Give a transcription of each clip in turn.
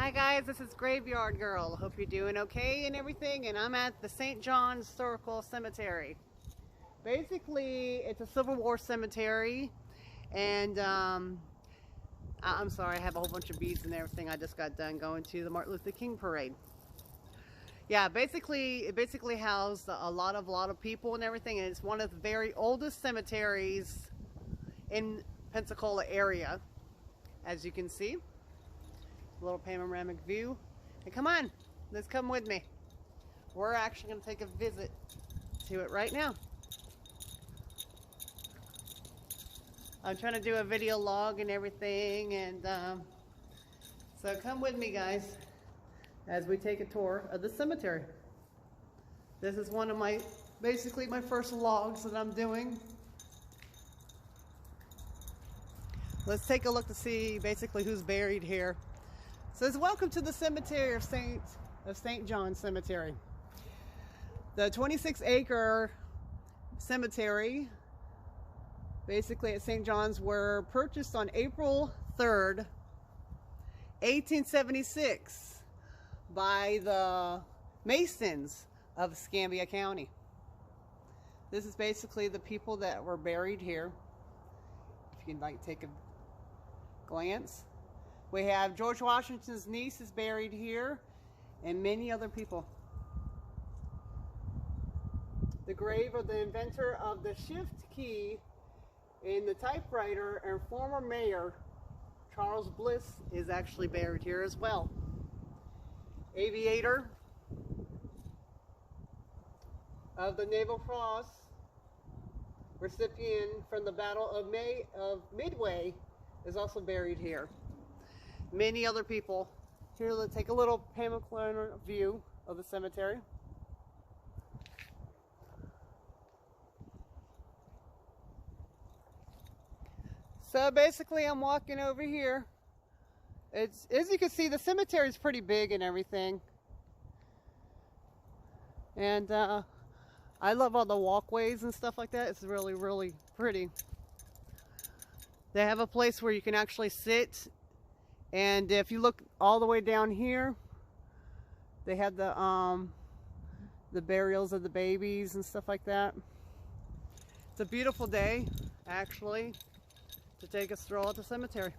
Hi guys, this is Graveyard Girl. Hope you're doing okay and everything, and I'm at the St. John's Circle Cemetery. Basically, it's a Civil War cemetery, and I'm sorry, I have a whole bunch of beads and everything. I just got done going to the Martin Luther King parade. Yeah, it basically housed a lot of people and everything, and it's one of the very oldest cemeteries in Pensacola area, as you can see. Little panoramic view. And come on, let's come with me. We're actually going to take a visit to it right now. I'm trying to do a video log and everything, and so come with me guys as we take a tour of the cemetery. This is one of basically my first logs that I'm doing. Let's take a look to see basically who's buried here. It says, welcome to the cemetery of St. John Cemetery. The 26-acre cemetery, basically at St. John's, were purchased on April 3rd, 1876 by the Masons of Escambia County. This is basically the people that were buried here. If you can like take a glance. We have George Washington's niece is buried here, and many other people. The grave of the inventor of the shift key in the typewriter and former mayor Charles Bliss is actually buried here as well. Aviator of the Naval Cross, recipient from the Battle of Midway, is also buried here. Many other people. Here, let's take a little panoramic view of the cemetery. So basically, I'm walking over here. As you can see, the cemetery is pretty big and everything. And I love all the walkways and stuff like that. It's really, really pretty. They have a place where you can actually sit. And if you look all the way down here, they had the burials of the babies and stuff like that. It's a beautiful day, actually, to take a stroll at the cemetery.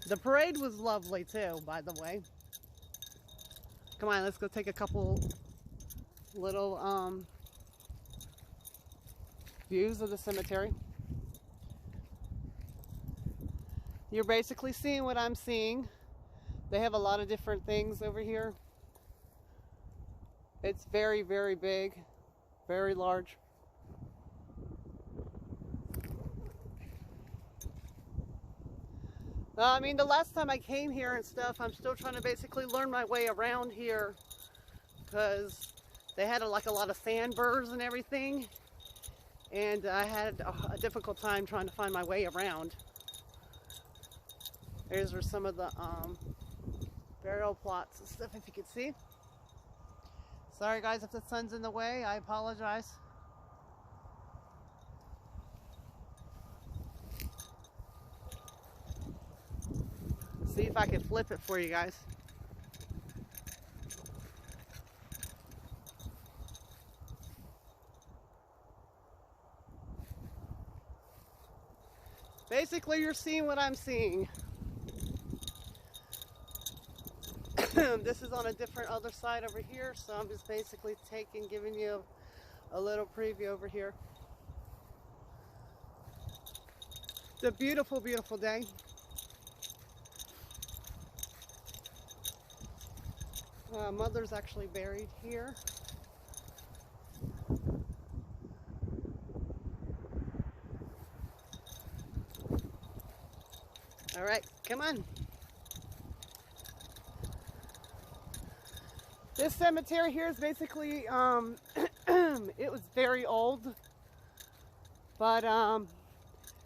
The parade was lovely too, by the way. Come on, let's go take a couple little views of the cemetery. You're basically seeing what I'm seeing. They have a lot of different things over here. It's very, very big, very large. I mean, the last time I came here and stuff, I'm still trying to basically learn my way around here because they had like a lot of sandburrs and everything, and I had a difficult time trying to find my way around. There's where some of the burial plots and stuff, if you could see. Sorry guys if the sun's in the way, I apologize. See if I can flip it for you guys. Basically, you're seeing what I'm seeing. This is on a different other side over here, so I'm just basically giving you a little preview over here. It's a beautiful, beautiful day. Mother's actually buried here. All right, come on. This cemetery here is basically, it was very old, but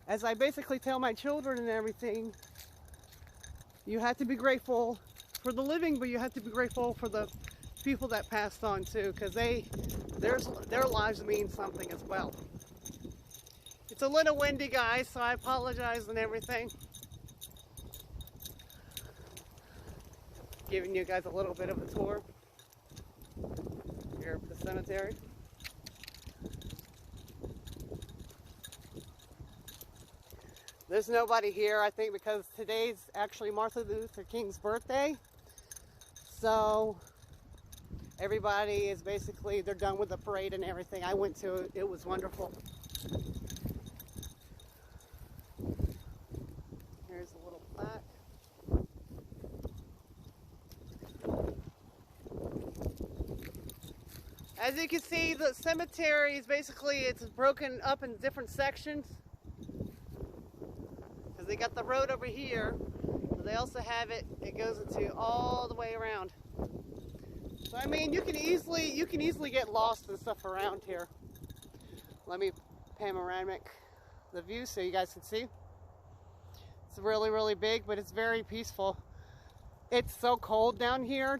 as I basically tell my children and everything, you have to be grateful for the living, but you have to be grateful for the people that passed on too, because their lives mean something as well. It's a little windy, guys, so I apologize and everything. giving you guys a little bit of a tour here at the cemetery. There's nobody here, I think, because today's actually Martin Luther King's birthday. So everybody is basically, they're done with the parade and everything. I went to it, it was wonderful. Here's a little plaque. As you can see, the cemetery is basically, it's broken up in different sections. Because they got the road over here, but they also have it, it goes into all the way around. So I mean, you can easily get lost and stuff around here. Let me panoramic the view so you guys can see. It's really, really big, but it's very peaceful. It's so cold down here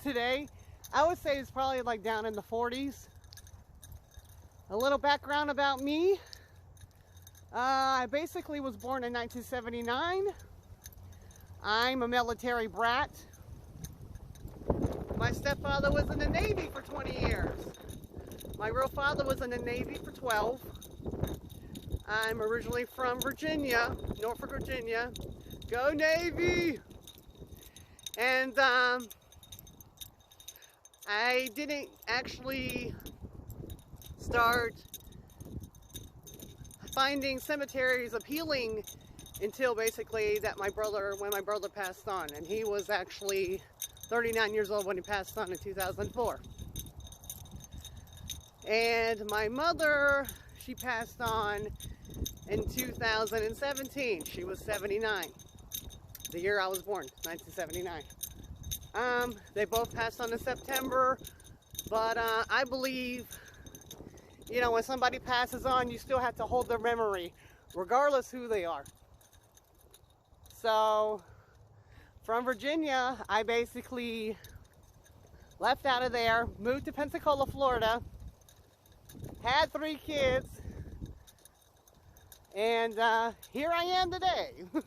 today. I would say it's probably like down in the 40s. A little background about me. I basically was born in 1979. I'm a military brat. My stepfather was in the Navy for 20 years. My real father was in the Navy for 12. I'm originally from Virginia, Norfolk, Virginia. Go Navy! And I didn't actually start finding cemeteries appealing until basically that when my brother passed on, and he was actually 39 years old when he passed on in 2004. And my mother, she passed on in 2017. She was 79. The year I was born, 1979. They both passed on in September, but I believe, you know, when somebody passes on, you still have to hold their memory, regardless who they are. So, from Virginia, I basically left out of there, moved to Pensacola, Florida, had 3 kids, and here I am today. It's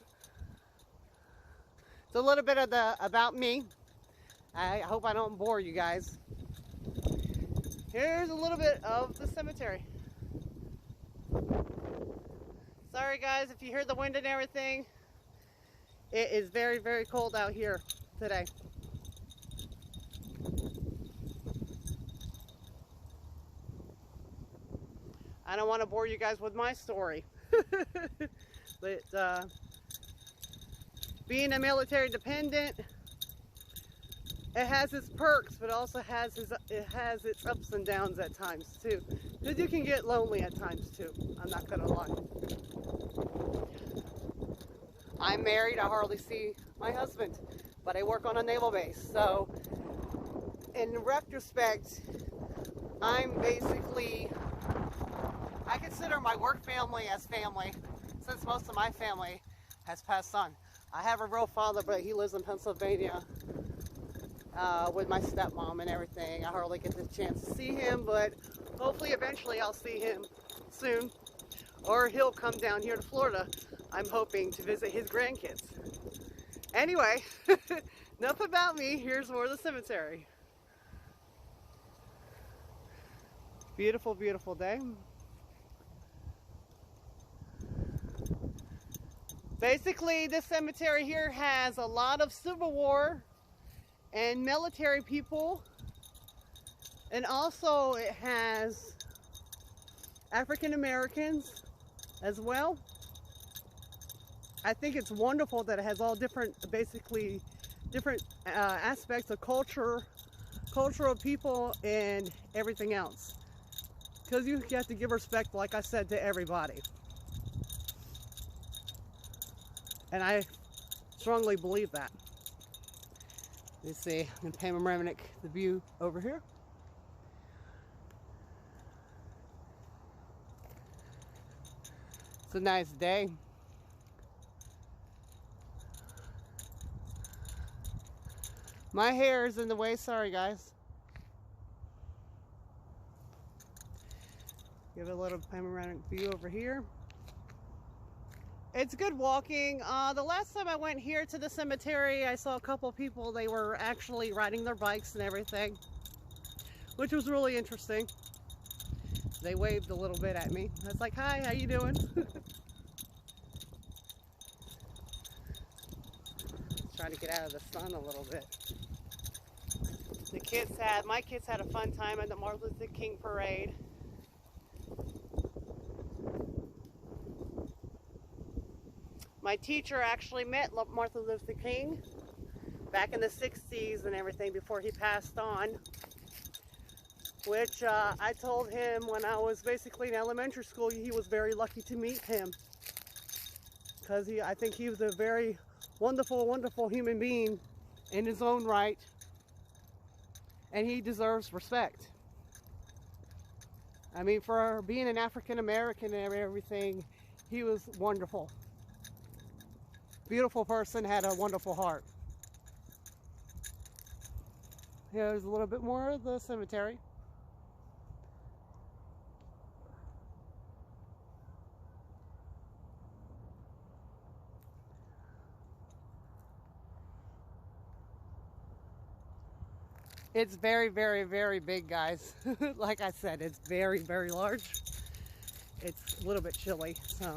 a little bit of about me. I hope I don't bore you guys. Here's a little bit of the cemetery. Sorry guys if you hear the wind and everything. It is very, very cold out here today. I don't want to bore you guys with my story. But being a military dependent, it has its perks, but also has its ups and downs at times too. Because you can get lonely at times too. I'm not gonna lie. I'm married. I hardly see my husband, but I work on a naval base. So, in retrospect, I'm basically, I consider my work family as family, since most of my family has passed on. I have a real father, but he lives in Pennsylvania with my stepmom and everything. I hardly get the chance to see him, but hopefully eventually I'll see him soon. Or he'll come down here to Florida. I'm hoping to visit his grandkids. Anyway, enough about me. Here's more of the cemetery. Beautiful, beautiful day. Basically, this cemetery here has a lot of Civil War and military people, and also it has African Americans as well. I think it's wonderful that it has all different, basically different aspects of cultural people and everything else, because you have to give respect, like I said, to everybody. And I strongly believe that. Let's see, I'm going to panoramic the view over here. It's a nice day. My hair is in the way, sorry guys. Give it a little panoramic view over here. It's good walking. The last time I went here to the cemetery, I saw a couple people. They were actually riding their bikes and everything, which was really interesting. They waved a little bit at me. I was like, hi, how you doing? Trying to get out of the sun a little bit. My kids had a fun time at the Martin Luther King parade. My teacher actually met Martin Luther King back in the 60s and everything before he passed on, which I told him when I was basically in elementary school he was very lucky to meet him, because I think he was a very wonderful, wonderful human being in his own right, and he deserves respect. I mean, for being an African American and everything, he was wonderful. Beautiful person, had a wonderful heart. Here's a little bit more of the cemetery. It's very, very, very big, guys. Like I said, it's very, very large. It's a little bit chilly, so